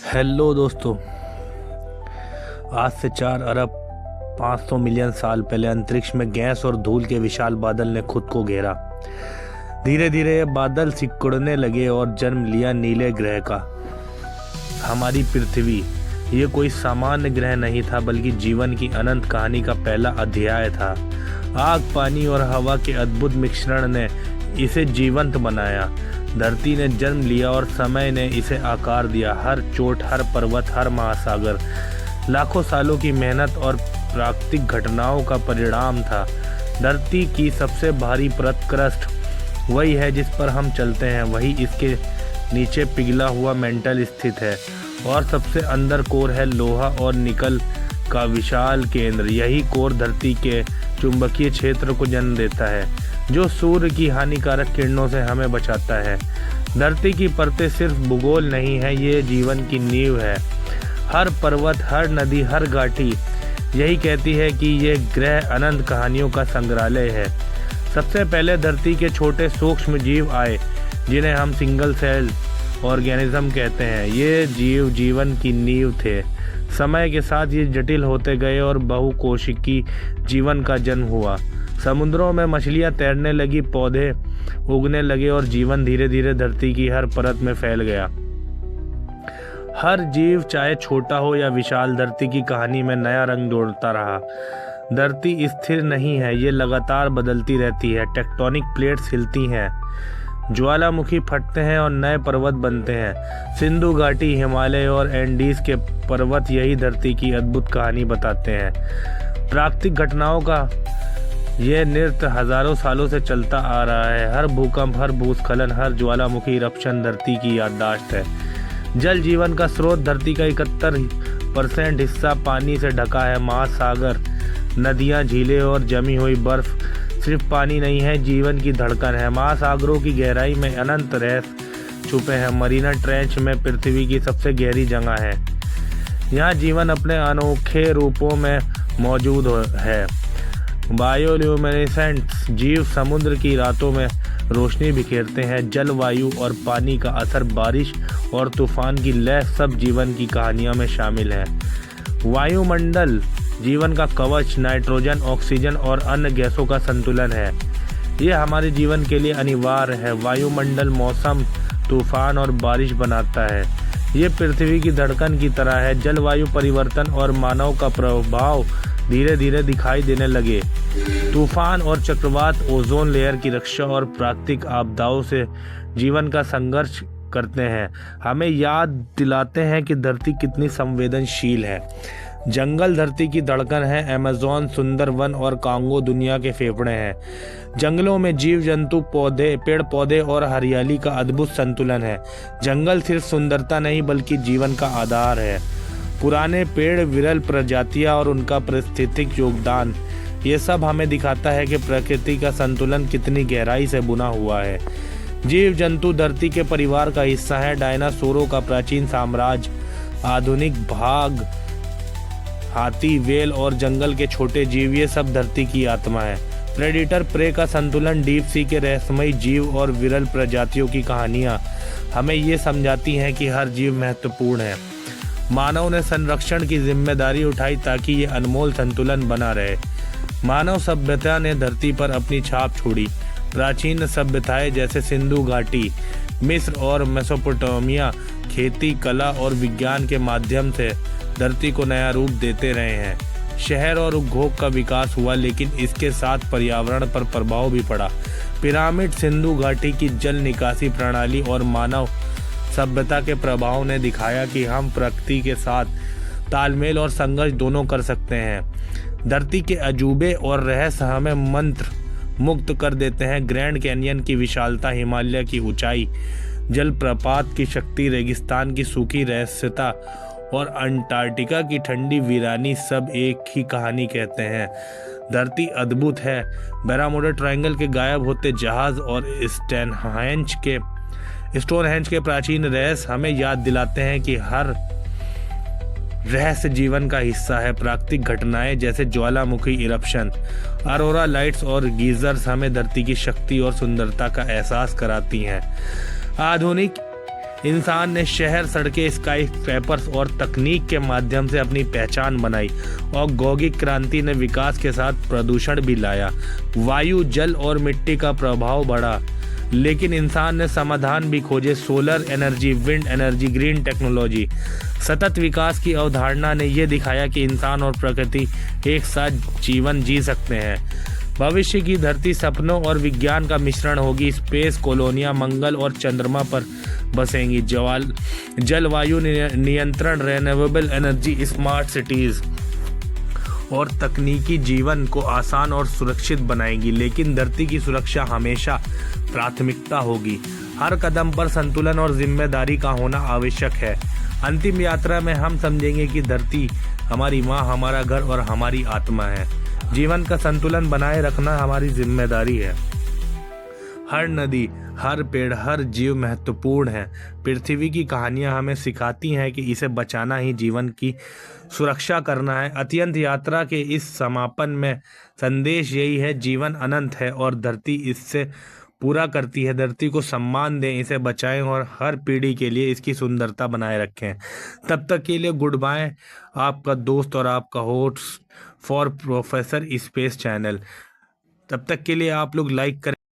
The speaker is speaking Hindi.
हेलो दोस्तों। आज से 4 अरब 500 मिलियन साल पहले अंतरिक्ष में गैस और धूल के विशाल बादल ने खुद को घेरा। धीरे धीरे ये बादल सिकुड़ने लगे और जन्म लिया नीले ग्रह का। हमारी पृथ्वी ये कोई सामान्य ग्रह नहीं था, बल्कि जीवन की अनंत कहानी का पहला अध्याय था। आग, पानी और हवा के अद्भुत मिश्रण ने इसे जीवंत बनाया। धरती ने जन्म लिया और समय ने इसे आकार दिया। हर चोट, हर पर्वत, हर महासागर लाखों सालों की मेहनत और प्राकृतिक घटनाओं का परिणाम था। धरती की सबसे भारी परत क्रस्ट वही है जिस पर हम चलते हैं, वही इसके नीचे पिघला हुआ मेंटल स्थित है, और सबसे अंदर कोर है लोहा और निकल का विशाल केंद्र। यही कोर धरती के चुंबकीय क्षेत्र को जन्म देता है, जो सूर्य की हानिकारक किरणों से हमें बचाता है। धरती की परतें सिर्फ भूगोल नहीं है, ये जीवन की नींव है। हर पर्वत, हर नदी, हर घाटी यही कहती है कि ये ग्रह अनंत कहानियों का संग्रहालय है। सबसे पहले धरती के छोटे सूक्ष्म जीव आए, जिन्हें हम सिंगल सेल ऑर्गेनिज्म कहते हैं। ये जीव जीवन की नींव थे। समय के साथ ये जटिल होते गए और बहुकोशिकी जीवन का जन्म हुआ। समुद्रों में मछलियां तैरने लगी, पौधे उगने लगे और जीवन धीरे धीरे धरती की हर परत में फैल गया। हर जीव, चाहे छोटा हो या विशाल, धरती की कहानी में नया रंग जोड़ता रहा। धरती स्थिर नहीं है, ये लगातार बदलती रहती है। टेक्टोनिक प्लेट्स हिलती हैं, ज्वालामुखी फटते हैं और नए पर्वत बनते हैं। सिंधु घाटी, हिमालय और एंडीज के पर्वत यही धरती की अद्भुत कहानी बताते हैं। प्राकृतिक घटनाओं का यह नृत्य हजारों सालों से चलता आ रहा है। हर भूकंप, हर भूस्खलन, हर ज्वालामुखी इरप्शन धरती की याददाश्त है। जल जीवन का स्रोत, धरती का 71% हिस्सा पानी से ढका है। महासागर, नदियां, झीलें और जमी हुई बर्फ सिर्फ पानी नहीं है, जीवन की धड़कन है। महासागरों की गहराई में अनंत रहस्य छुपे हैं। मरीना ट्रेंच में पृथ्वी की सबसे गहरी जगह है। यहाँ जीवन अपने अनोखे रूपों में मौजूद है। बायोल्यूमिनेसेंट जीव समुद्र की रातों में रोशनी बिखेरते हैं। जल, वायु और पानी का असर, बारिश और तूफान की लय, सब जीवन की कहानियों में शामिल है। वायुमंडल जीवन का कवच, नाइट्रोजन, ऑक्सीजन और अन्य गैसों का संतुलन है। ये हमारे जीवन के लिए अनिवार्य है। वायुमंडल मौसम, तूफान और बारिश बनाता है। ये पृथ्वी की धड़कन की तरह है। जलवायु परिवर्तन और मानव का प्रभाव धीरे धीरे दिखाई देने लगे। तूफान और चक्रवात ओजोन लेयर की रक्षा और प्राकृतिक आपदाओं से जीवन का संघर्ष करते हैं। हमें याद दिलाते हैं कि धरती कितनी संवेदनशील है। जंगल धरती की धड़कन है। अमेज़न, सुंदरवन और कांगो दुनिया के फेफड़े हैं। जंगलों में जीव जंतु, पौधे, पेड़ पौधे और हरियाली का अद्भुत संतुलन है। जंगल सिर्फ सुंदरता नहीं, बल्कि जीवन का आधार है। पुराने पेड़, विरल प्रजातियां और उनका पारिस्थितिक योगदान, ये सब हमें दिखाता है कि प्रकृति का संतुलन कितनी गहराई से बुना हुआ है। जीव जंतु धरती के परिवार का हिस्सा है। डायनासोरों का प्राचीन साम्राज्य, आधुनिक भाग, हाथी, व्हेल और जंगल के छोटे जीव, ये सब धरती की आत्मा है। प्रेडिटर प्रे का संतुलन, डीप सी के रहस्यमयी जीव और विरल प्रजातियों की कहानियां हमें ये समझाती हैं कि हर जीव महत्वपूर्ण है। मानव ने संरक्षण की जिम्मेदारी उठाई ताकि ये अनमोल संतुलन बना रहे। मानव सभ्यता ने धरती पर अपनी छाप छोड़ी। प्राचीन सभ्यताएं जैसे सिंधु घाटी, मिस्र और मेसोपोटामिया खेती, कला और विज्ञान के माध्यम से धरती को नया रूप देते रहे हैं। शहर और उद्योग का विकास हुआ, लेकिन इसके साथ पर्यावरण पर प्रभाव भी पड़ा। पिरामिड, सिंधु घाटी की जल निकासी प्रणाली और मानव सभ्यता के प्रभाव ने दिखाया कि हम प्रकृति के साथ तालमेल और संघर्ष दोनों कर सकते हैं। धरती के अजूबे और रहस्य हमें मंत्र मुक्त कर देते हैं। ग्रैंड कैनियन की विशालता, हिमालय की ऊंचाई, जलप्रपात की शक्ति, रेगिस्तान की सूखी रहस्यता और अंटार्कटिका की ठंडी वीरानी, सब एक ही कहानी कहते हैं। धरती अद्भुत है। बर्मुडा ट्रायंगल के गायब होते जहाज और स्टोनहेंज के प्राचीन रहस्य हमें याद दिलाते हैं कि हर रहस्य जीवन का हिस्सा है। प्राकृतिक घटनाएं जैसे ज्वालामुखी इरप्शन, अरोरा लाइट्स और गीजर्स हमें धरती की शक्ति और सुंदरता का एहसास कराती हैं। आधुनिक इंसान ने शहर, सड़कें, स्काई स्क्रैपर्स और तकनीक के माध्यम से अपनी पहचान बनाई। औद्योगिक क्रांति ने विकास के साथ प्रदूषण भी लाया। वायु, जल और मिट्टी का प्रभाव बढ़ा, लेकिन इंसान ने समाधान भी खोजे। Solar energy, wind energy, green technology. सतत विकास की अवधारणा ने यह दिखाया कि इंसान और प्रकृति एक साथ जीवन जी सकते हैं। भविष्य की धरती सपनों और विज्ञान का मिश्रण होगी। स्पेस कॉलोनियां मंगल और चंद्रमा पर बसेंगी। जलवायु नियंत्रण, रिन्यूएबल एनर्जी, स्मार्ट सिटीज और तकनीकी जीवन को आसान और सुरक्षित बनाएंगी। लेकिन धरती की सुरक्षा हमेशा प्राथमिकता होगी। हर कदम पर संतुलन और जिम्मेदारी का होना आवश्यक है। अंतिम यात्रा में हम समझेंगे कि धरती हमारी माँ, हमारा घर और हमारी आत्मा है। जीवन का संतुलन बनाए रखना हमारी जिम्मेदारी है। हर नदी, हर पेड़, हर जीव महत्वपूर्ण है। पृथ्वी की कहानियां हमें सिखाती हैं कि इसे बचाना ही जीवन की सुरक्षा करना है। अत्यंत यात्रा के इस समापन में संदेश यही है, जीवन अनंत है और धरती इससे पूरा करती है। धरती को सम्मान दें, इसे बचाएं और हर पीढ़ी के लिए इसकी सुंदरता बनाए रखें। तब तक के लिए गुड बाय। आपका दोस्त और आपका host for professor space channel. तब तक के लिए आप लोग लाइक करें।